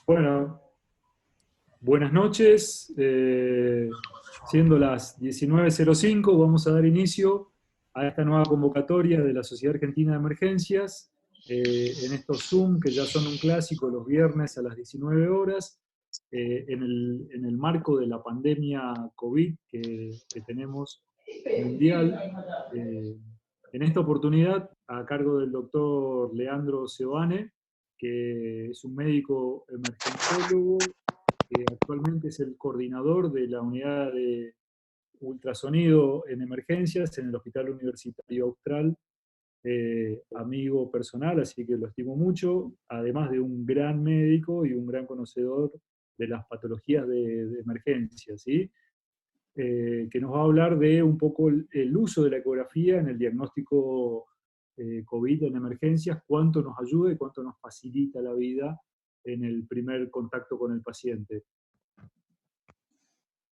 Bueno, buenas noches. Siendo las 19:05, vamos a dar inicio a esta nueva convocatoria de la Sociedad Argentina de Emergencias, en estos Zoom, que ya son un clásico los viernes a las 19 horas, en el marco de la pandemia COVID que tenemos mundial. Eh, en esta oportunidad, a cargo del doctor Leandro Seoane, que es un médico emergentólogo, que actualmente es el coordinador de la unidad de ultrasonido en emergencias en el Hospital Universitario Austral, amigo personal, así que lo estimo mucho, además de un gran médico y un gran conocedor de las patologías de emergencia, ¿sí? Que nos va a hablar de un poco el uso de la ecografía en el diagnóstico COVID en emergencias, cuánto nos ayuda y cuánto nos facilita la vida en el primer contacto con el paciente.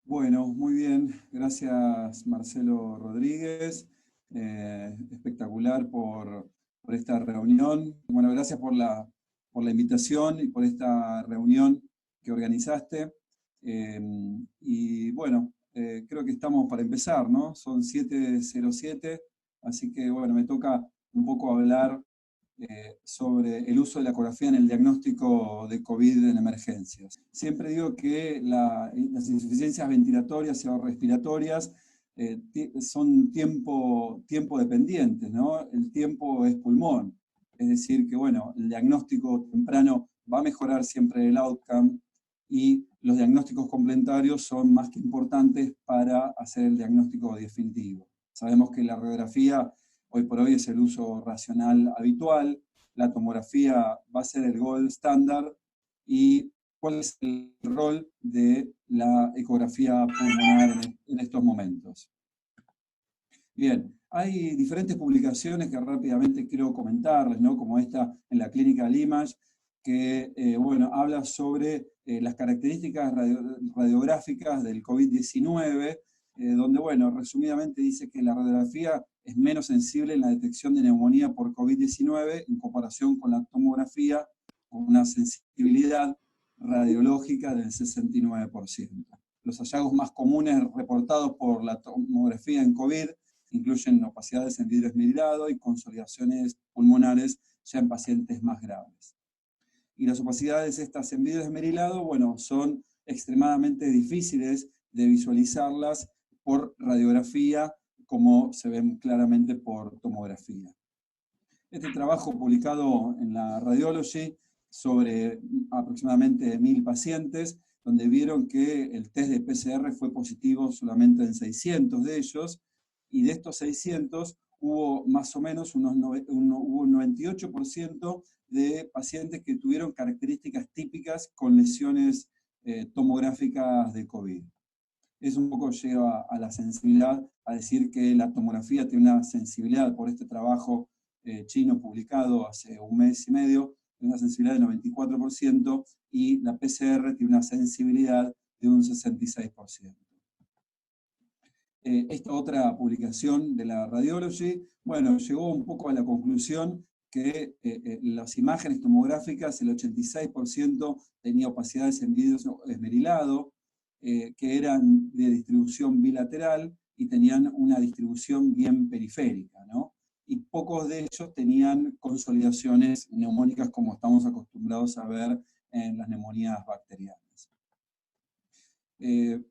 Bueno, muy bien. Gracias, Marcelo Rodríguez. Espectacular por esta reunión. Bueno, gracias por la invitación y por esta reunión que organizaste. Y bueno, creo que estamos para empezar, ¿no? Son 7:07, así que bueno, me toca un poco hablar sobre el uso de la ecografía en el diagnóstico de COVID en emergencias. Siempre digo que las insuficiencias ventilatorias o respiratorias son tiempo dependientes, ¿no? El tiempo es pulmón, es decir, que bueno, el diagnóstico temprano va a mejorar siempre el outcome y los diagnósticos complementarios son más que importantes para hacer el diagnóstico definitivo. Sabemos que la radiografía hoy por hoy es el uso racional habitual, la tomografía va a ser el gold estándar, y cuál es el rol de la ecografía pulmonar en estos momentos. Bien, hay diferentes publicaciones que rápidamente quiero comentarles, ¿no? Como esta en la Clinical Image, que bueno, habla sobre las características radiográficas del COVID-19, donde, bueno, resumidamente dice que la radiografía es menos sensible en la detección de neumonía por COVID-19 en comparación con la tomografía, con una sensibilidad radiológica del 69%. Los hallazgos más comunes reportados por la tomografía en COVID incluyen opacidades en vidrio esmerilado y consolidaciones pulmonares ya en pacientes más graves. Y las opacidades estas en vidrio esmerilado, bueno, son extremadamente difíciles de visualizarlas por radiografía, como se ven claramente por tomografía. Este trabajo publicado en la Radiology sobre aproximadamente 1000 pacientes, donde vieron que el test de PCR fue positivo solamente en 600 de ellos, y de estos 600 hubo más o menos hubo un 98% de pacientes que tuvieron características típicas con lesiones tomográficas de COVID. Eso un poco lleva a la sensibilidad, a decir que la tomografía tiene una sensibilidad por este trabajo chino publicado hace un mes y medio, tiene una sensibilidad del 94%, y la PCR tiene una sensibilidad de un 66%. Esta otra publicación de la Radiology, bueno, llegó un poco a la conclusión que las imágenes tomográficas, el 86% tenía opacidades en vidrio esmerilado, que eran de distribución bilateral y tenían una distribución bien periférica, ¿no? Y pocos de ellos tenían consolidaciones neumónicas como estamos acostumbrados a ver en las neumonías bacterianas.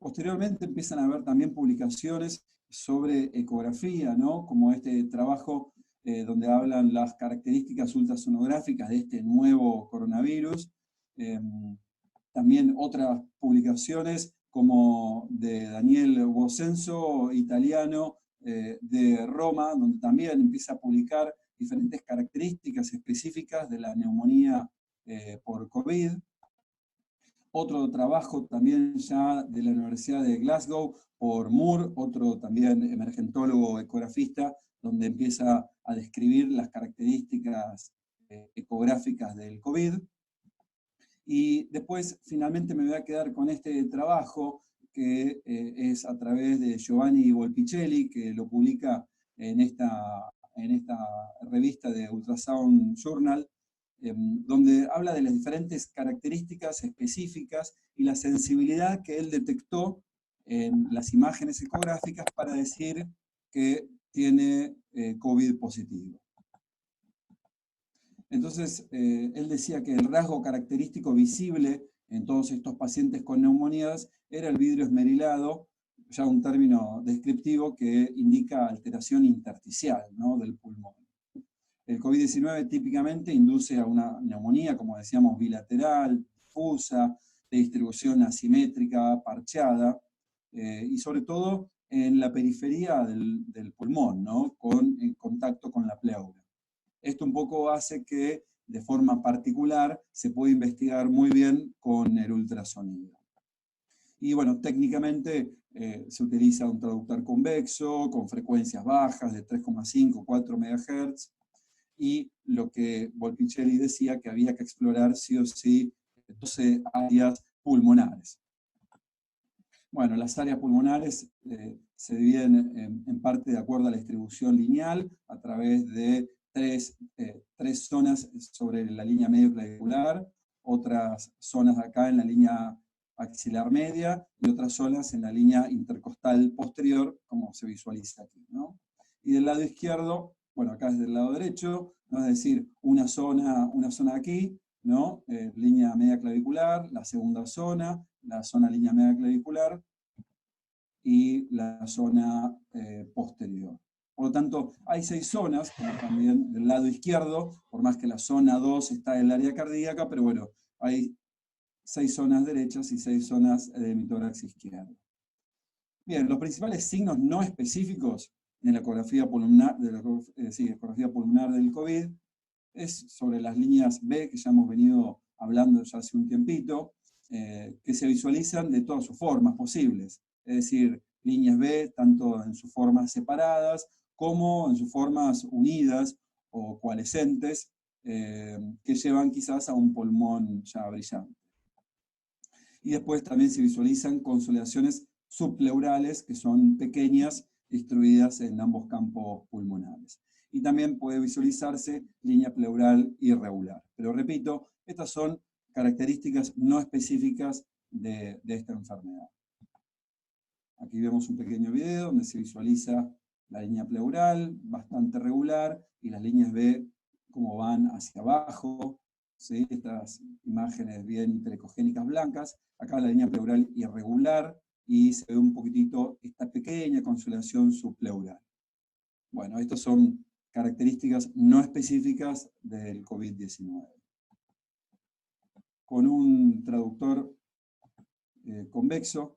Posteriormente empiezan a haber también publicaciones sobre ecografía, ¿no? Como este trabajo donde hablan las características ultrasonográficas de este nuevo coronavirus. También otras publicaciones como de Daniel Bosenso, italiano, de Roma, donde también empieza a publicar diferentes características específicas de la neumonía por COVID. Otro trabajo también ya de la Universidad de Glasgow por Moore, otro también emergentólogo ecografista, donde empieza a describir las características ecográficas del COVID. Y después finalmente me voy a quedar con este trabajo que es a través de Giovanni Volpicelli, que lo publica en esta revista de Ultrasound Journal, donde habla de las diferentes características específicas y la sensibilidad que él detectó en las imágenes ecográficas para decir que tiene COVID positivo. Entonces, él decía que el rasgo característico visible en todos estos pacientes con neumonías era el vidrio esmerilado, ya un término descriptivo que indica alteración intersticial, ¿no?, del pulmón. El COVID-19 típicamente induce a una neumonía, como decíamos, bilateral, difusa, de distribución asimétrica, parcheada, y sobre todo en la periferia del pulmón, ¿no?, en contacto con la pleura. Esto un poco hace que, de forma particular, se pueda investigar muy bien con el ultrasonido. Y bueno, técnicamente se utiliza un traductor convexo, con frecuencias bajas de 3,5, 4 MHz, y lo que Volpicelli decía que había que explorar sí o sí 12 áreas pulmonares. Bueno, las áreas pulmonares se dividen en parte de acuerdo a la distribución lineal, a través de tres zonas sobre la línea medio-clavicular, otras zonas acá en la línea axilar media, y otras zonas en la línea intercostal posterior, como se visualiza aquí, ¿no? Y del lado izquierdo, bueno, acá es del lado derecho, ¿no?, es decir, una zona aquí, ¿no?, línea media clavicular, la segunda zona, la zona línea media clavicular, y la zona posterior. Por lo tanto, hay 6 zonas, como también del lado izquierdo, por más que la zona 2 está en el área cardíaca, pero bueno, hay 6 zonas derechas y 6 zonas de mi tórax izquierdo. Bien, los principales signos no específicos en la ecografía pulmonar, ecografía pulmonar del COVID es sobre las líneas B, que ya hemos venido hablando ya hace un tiempito, que se visualizan de todas sus formas posibles. Es decir, líneas B tanto en sus formas separadas como en sus formas unidas o coalescentes, que llevan quizás a un pulmón ya brillante. Y después también se visualizan consolidaciones subpleurales, que son pequeñas, distribuidas en ambos campos pulmonares. Y también puede visualizarse línea pleural irregular. Pero repito, estas son características no específicas de esta enfermedad. Aquí vemos un pequeño video donde se visualiza la línea pleural, bastante regular, y las líneas B como van hacia abajo, ¿sí? Estas imágenes bien hiperecogénicas blancas. Acá la línea pleural irregular, y se ve un poquitito esta pequeña consolidación subpleural. Bueno, estas son características no específicas del COVID-19. Con un traductor convexo,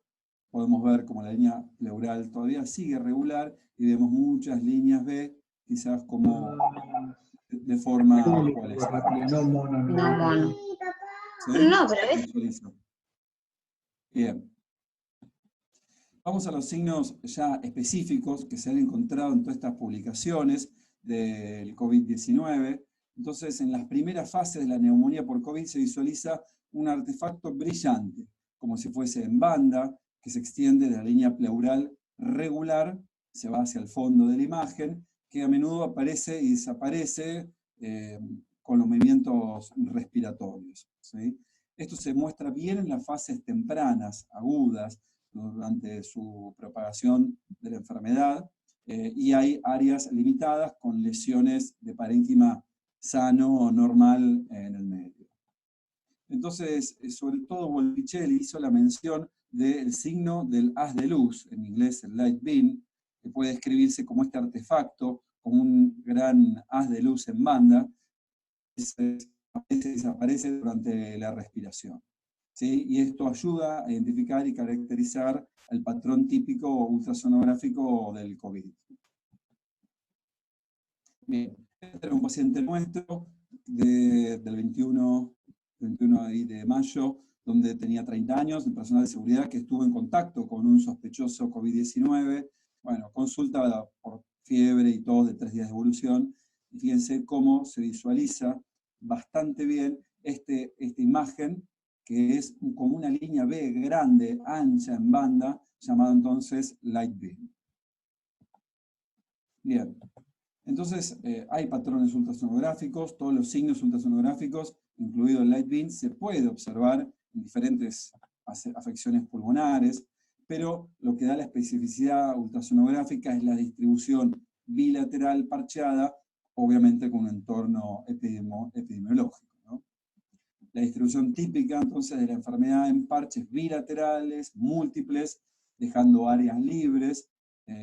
podemos ver como la línea pleural todavía sigue regular, y vemos muchas líneas B, quizás como de forma coalescente. No mono. ¿Sí? No, pero es... Bien. Vamos a los signos ya específicos que se han encontrado en todas estas publicaciones del COVID-19. Entonces, en las primeras fases de la neumonía por COVID se visualiza un artefacto brillante, como si fuese en banda, que se extiende de la línea pleural regular, se va hacia el fondo de la imagen, que a menudo aparece y desaparece con los movimientos respiratorios, ¿sí? Esto se muestra bien en las fases tempranas, agudas, durante su propagación de la enfermedad, y hay áreas limitadas con lesiones de parénquima sano o normal en el medio. Entonces, sobre todo Volpicelli hizo la mención del signo del haz de luz, en inglés el light beam, que puede describirse como este artefacto, como un gran haz de luz en banda, que desaparece durante la respiración. ¿Sí? Y esto ayuda a identificar y caracterizar el patrón típico ultrasonográfico del COVID. Bien, este era un paciente nuestro del 21 de mayo, donde tenía 30 años, un personal de seguridad que estuvo en contacto con un sospechoso COVID-19. Bueno, consulta por fiebre y tos de 3 días de evolución. Y fíjense cómo se visualiza bastante bien esta imagen, que es como una línea B grande, ancha en banda, llamada entonces light beam. Bien. Entonces, hay patrones ultrasonográficos, todos los signos ultrasonográficos, incluido el light beam, se puede observar en diferentes afecciones pulmonares, pero lo que da la especificidad ultrasonográfica es la distribución bilateral parcheada, obviamente con un entorno epidemiológico, ¿no? La distribución típica, entonces, de la enfermedad en parches bilaterales, múltiples, dejando áreas libres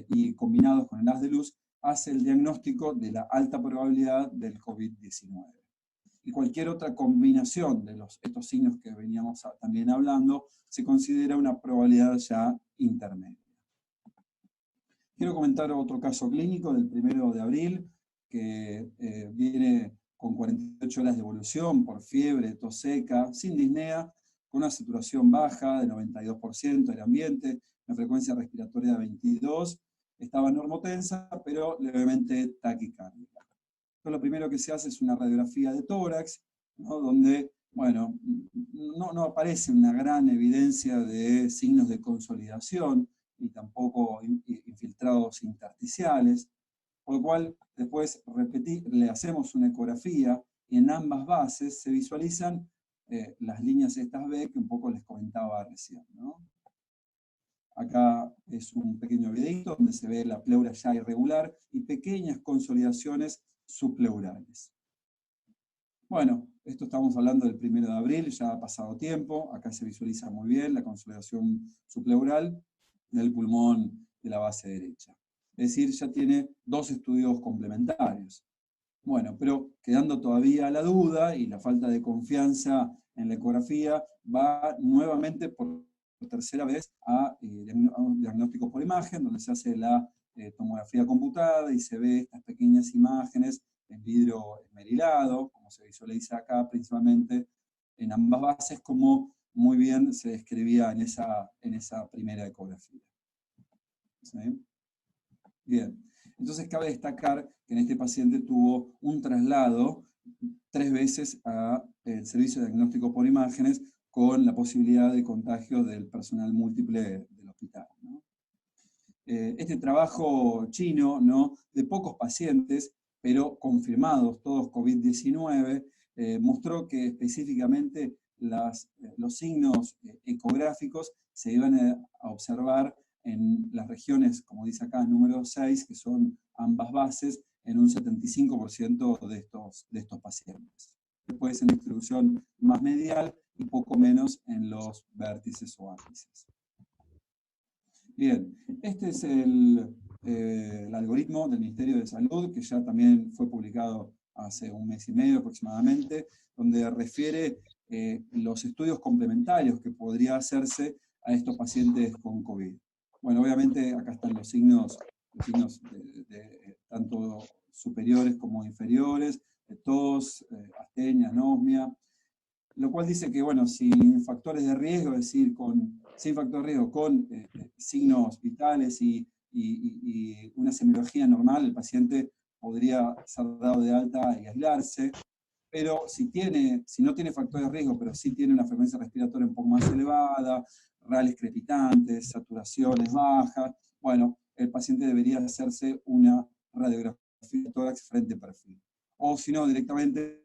y combinados con el haz de luz, hace el diagnóstico de la alta probabilidad del COVID-19. Y cualquier otra combinación de estos signos que veníamos también hablando, se considera una probabilidad ya intermedia. Quiero comentar otro caso clínico del 1 de abril, que viene con 48 horas de evolución por fiebre, tos seca, sin disnea, con una saturación baja de 92% del ambiente, una frecuencia respiratoria de 22, estaba normotensa, pero levemente taquicárdica. Entonces, lo primero que se hace es una radiografía de tórax, ¿no? Donde, bueno, no aparece una gran evidencia de signos de consolidación, ni tampoco infiltrados intersticiales, por lo cual después le hacemos una ecografía y en ambas bases se visualizan las líneas estas B que un poco les comentaba recién, ¿no? Acá es un pequeño videito donde se ve la pleura ya irregular y pequeñas consolidaciones subpleurales. Bueno, esto estamos hablando del 1 de abril, ya ha pasado tiempo, acá se visualiza muy bien la consolidación subpleural del pulmón de la base derecha. Es decir, ya tiene 2 estudios complementarios. Bueno, pero quedando todavía la duda y la falta de confianza en la ecografía, va nuevamente por tercera vez a un diagnóstico por imagen, donde se hace la tomografía computada y se ve estas pequeñas imágenes en vidrio esmerilado, como se visualiza acá principalmente en ambas bases, como muy bien se describía en esa primera ecografía. ¿Sí? Bien. Entonces cabe destacar que en este paciente tuvo un traslado 3 veces al servicio de diagnóstico por imágenes con la posibilidad de contagio del personal múltiple del hospital, ¿no? Este trabajo chino, ¿no?, de pocos pacientes, pero confirmados todos COVID-19, mostró que específicamente los signos ecográficos se iban a observar en las regiones, como dice acá, número 6, que son ambas bases, en un 75% de estos pacientes. Después en distribución más medial y poco menos en los vértices o ápices. Bien, este es el algoritmo del Ministerio de Salud, que ya también fue publicado hace un mes y medio aproximadamente, donde refiere los estudios complementarios que podría hacerse a estos pacientes con COVID. Bueno, obviamente acá están los signos tanto superiores como inferiores, de tos, astenia, anosmia, lo cual dice que, bueno, sin factores de riesgo, es decir, sin factor de riesgo, con signos vitales y una semiología normal, el paciente podría ser dado de alta y aislarse, pero si no tiene factores de riesgo, pero sí tiene una frecuencia respiratoria un poco más elevada, rales crepitantes, saturaciones bajas, bueno, el paciente debería hacerse una radiografía de tórax frente a perfil. O si no, directamente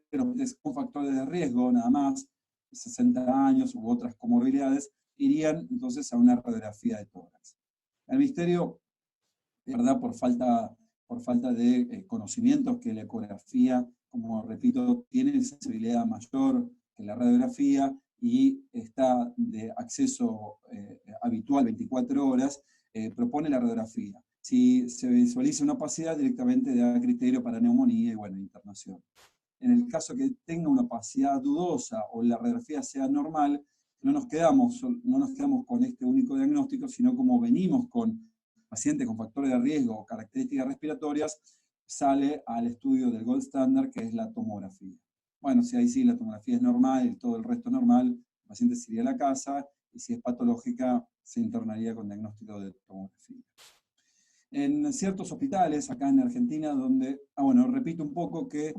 con factores de riesgo, nada más, 60 años u otras comorbilidades, irían entonces a una radiografía de tórax. El misterio, de verdad, por falta de conocimientos, que la ecografía, como repito, tiene sensibilidad mayor que la radiografía y está de acceso habitual 24 horas, propone la radiografía. Si se visualiza una opacidad, directamente da criterio para neumonía y, bueno, internación. En el caso que tenga una opacidad dudosa o la radiografía sea normal, no nos quedamos con este único diagnóstico, sino como venimos con pacientes con factores de riesgo o características respiratorias, sale al estudio del gold standard, que es la tomografía. Bueno, si ahí sí la tomografía es normal y todo el resto es normal, el paciente se iría a la casa, y si es patológica, se internaría con diagnóstico de tomografía. En ciertos hospitales, acá en Argentina, donde, bueno, repito un poco que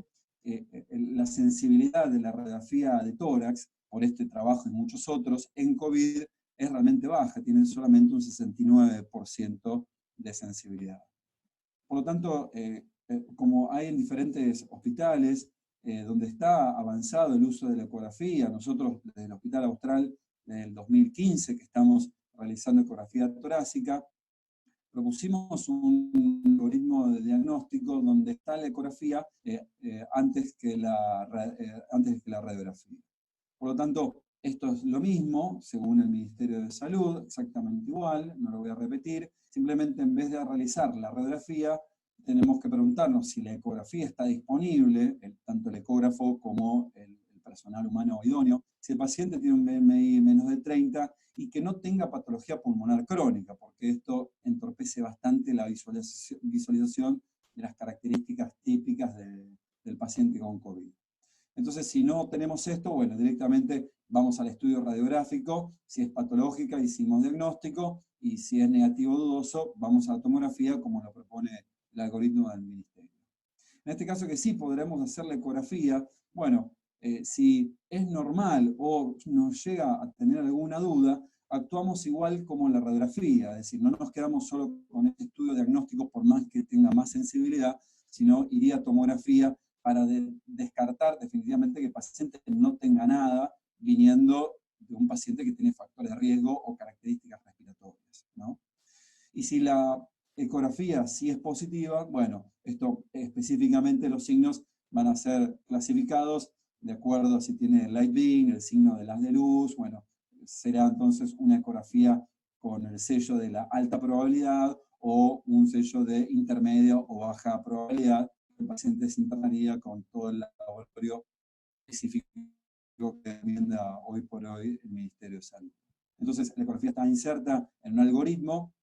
la sensibilidad de la radiografía de tórax, por este trabajo y muchos otros, en COVID es realmente baja, tienen solamente un 69% de sensibilidad. Por lo tanto, como hay en diferentes hospitales, donde está avanzado el uso de la ecografía, nosotros desde el Hospital Austral del 2015, que estamos realizando ecografía torácica, propusimos un algoritmo de diagnóstico donde está la ecografía antes que la radiografía. Por lo tanto, esto es lo mismo, según el Ministerio de Salud, exactamente igual, no lo voy a repetir, simplemente en vez de realizar la radiografía, tenemos que preguntarnos si la ecografía está disponible, tanto el ecógrafo como el personal humano idóneo, si el paciente tiene un BMI menos de 30 y que no tenga patología pulmonar crónica, porque esto entorpece bastante la visualización de las características típicas del paciente con COVID. Entonces, si no tenemos esto, bueno, directamente vamos al estudio radiográfico, si es patológica, hicimos diagnóstico, y si es negativo o dudoso, vamos a la tomografía, como lo propone el algoritmo del Ministerio. En este caso que sí podremos hacer la ecografía, bueno, si es normal o nos llega a tener alguna duda, actuamos igual como en la radiografía, es decir, no nos quedamos solo con este estudio diagnóstico por más que tenga más sensibilidad, sino iría a tomografía para descartar definitivamente que el paciente no tenga nada viniendo de un paciente que tiene factores de riesgo o características respiratorias, ¿no? Y si la ecografía sí es positiva, bueno, esto específicamente los signos van a ser clasificados de acuerdo a si tiene el light beam, el signo de haz de luz, bueno, será entonces una ecografía con el sello de la alta probabilidad o un sello de intermedia o baja probabilidad. El paciente se internaría con todo el laboratorio específico que recomienda hoy por hoy el Ministerio de Salud. Entonces, la ecografía está inserta en un algoritmo,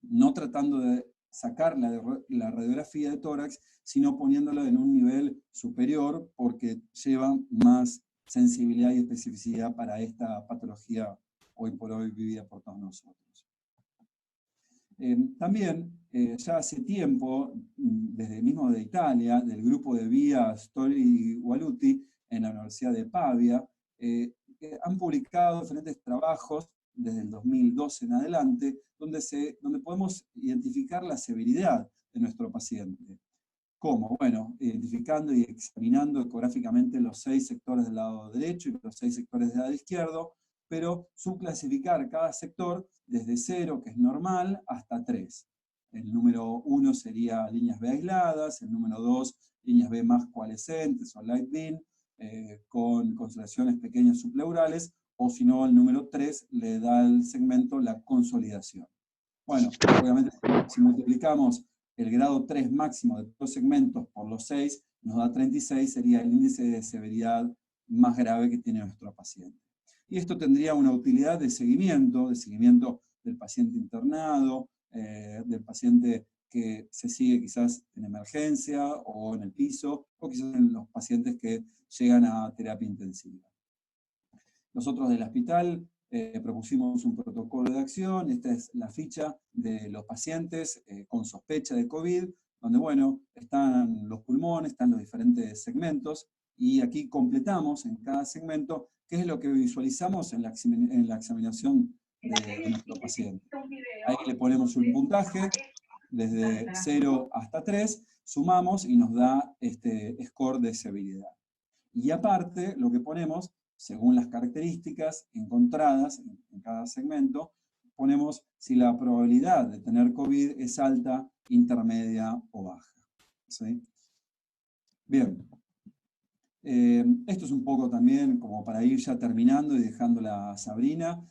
no tratando de sacar la radiografía de tórax, sino poniéndola en un nivel superior, porque lleva más sensibilidad y especificidad para esta patología hoy por hoy vivida por todos nosotros. También, ya hace tiempo, desde mismo de Italia, del grupo de Via Stori Waluti, en la Universidad de Pavia, han publicado diferentes trabajos desde el 2012 en adelante, donde podemos identificar la severidad de nuestro paciente. ¿Cómo? Bueno, identificando y examinando ecográficamente los 6 sectores del lado derecho y los 6 sectores del lado izquierdo, pero subclasificar cada sector desde 0, que es normal, hasta 3. El número 1 sería líneas B aisladas, el número 2, líneas B más coalescentes o light beam, con constelaciones pequeñas subpleurales, o si no, el número 3 le da al segmento la consolidación. Bueno, obviamente si multiplicamos el grado 3 máximo de los segmentos por los 6, nos da 36, sería el índice de severidad más grave que tiene nuestro paciente. Y esto tendría una utilidad de seguimiento del paciente internado, del paciente que se sigue quizás en emergencia o en el piso, o quizás en los pacientes que llegan a terapia intensiva. Nosotros del hospital propusimos un protocolo de acción. Esta es la ficha de los pacientes con sospecha de COVID, donde, bueno, están los pulmones, están los diferentes segmentos, y aquí completamos en cada segmento qué es lo que visualizamos en la examinación de nuestro paciente. Ahí le ponemos un puntaje, desde 0 hasta 3, sumamos y nos da este score de severidad. Y aparte, lo que ponemos, según las características encontradas en cada segmento, ponemos si la probabilidad de tener COVID es alta, intermedia o baja. ¿Sí? Bien. Esto es un poco también como para ir ya terminando y dejándola a Sabrina.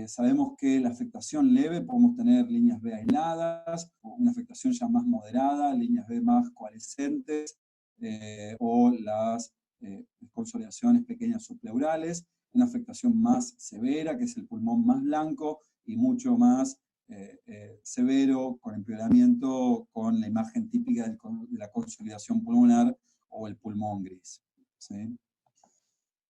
Sabemos que la afectación leve podemos tener líneas B aisladas, o una afectación ya más moderada, líneas B más coalescentes, o las consolidaciones pequeñas subpleurales, una afectación más severa, que es el pulmón más blanco, y mucho más severo, con empeoramiento, con la imagen típica de la consolidación pulmonar o el pulmón gris. ¿Sí?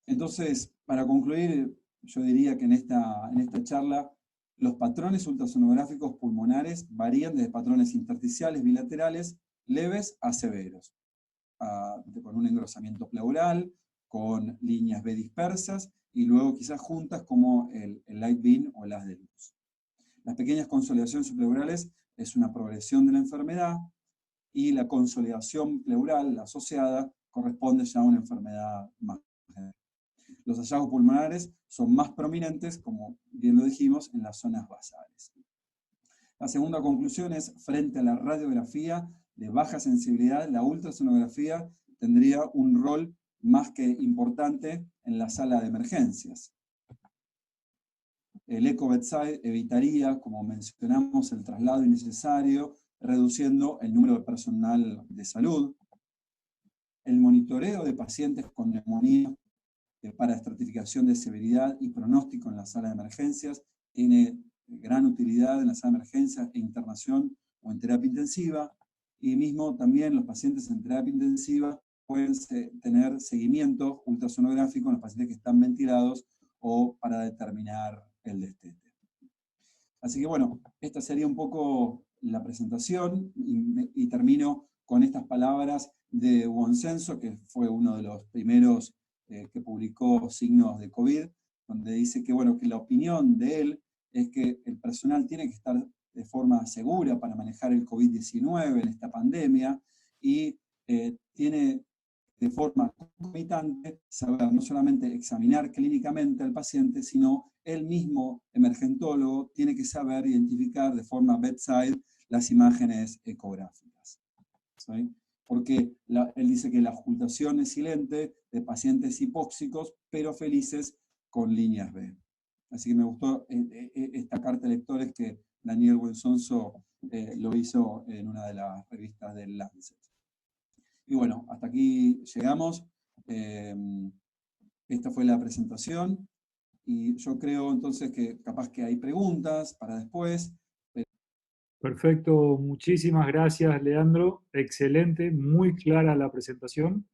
Entonces, para concluir, yo diría que en esta charla los patrones ultrasonográficos pulmonares varían desde patrones intersticiales bilaterales leves a severos, con un engrosamiento pleural, con líneas B dispersas, y luego quizás juntas como el light beam o el haz de luz. Las pequeñas consolidaciones subpleurales es una progresión de la enfermedad, y la consolidación pleural asociada corresponde ya a una enfermedad más general. Los hallazgos pulmonares son más prominentes, como bien lo dijimos, en las zonas basales. La segunda conclusión es, frente a la radiografía de baja sensibilidad, la ultrasonografía tendría un rol más que importante en la sala de emergencias. El eco bedside evitaría, como mencionamos, el traslado innecesario, reduciendo el número de personal de salud. El monitoreo de pacientes con neumonía para estratificación de severidad y pronóstico en la sala de emergencias tiene gran utilidad en la sala de emergencias e internación o en terapia intensiva, y mismo también los pacientes en terapia intensiva pueden tener seguimiento ultrasonográfico en los pacientes que están ventilados o para determinar el destete. Así que bueno, esta sería un poco la presentación y termino con estas palabras de Buonsenso, que fue uno de los primeros que publicó Signos de COVID, donde dice que, bueno, que la opinión de él es que el personal tiene que estar de forma segura para manejar el COVID-19 en esta pandemia y tiene de forma concomitante saber no solamente examinar clínicamente al paciente, sino él mismo, emergentólogo, tiene que saber identificar de forma bedside las imágenes ecográficas. ¿Sí? Porque él dice que la ocultación es silente de pacientes hipóxicos, pero felices con líneas B. Así que me gustó esta carta de lectores que Daniel Buonsenso lo hizo en una de las revistas del Lancet. Y bueno, hasta aquí llegamos. Esta fue la presentación. Y yo creo entonces que capaz que hay preguntas para después. Perfecto, muchísimas gracias, Leandro. Excelente, muy clara la presentación.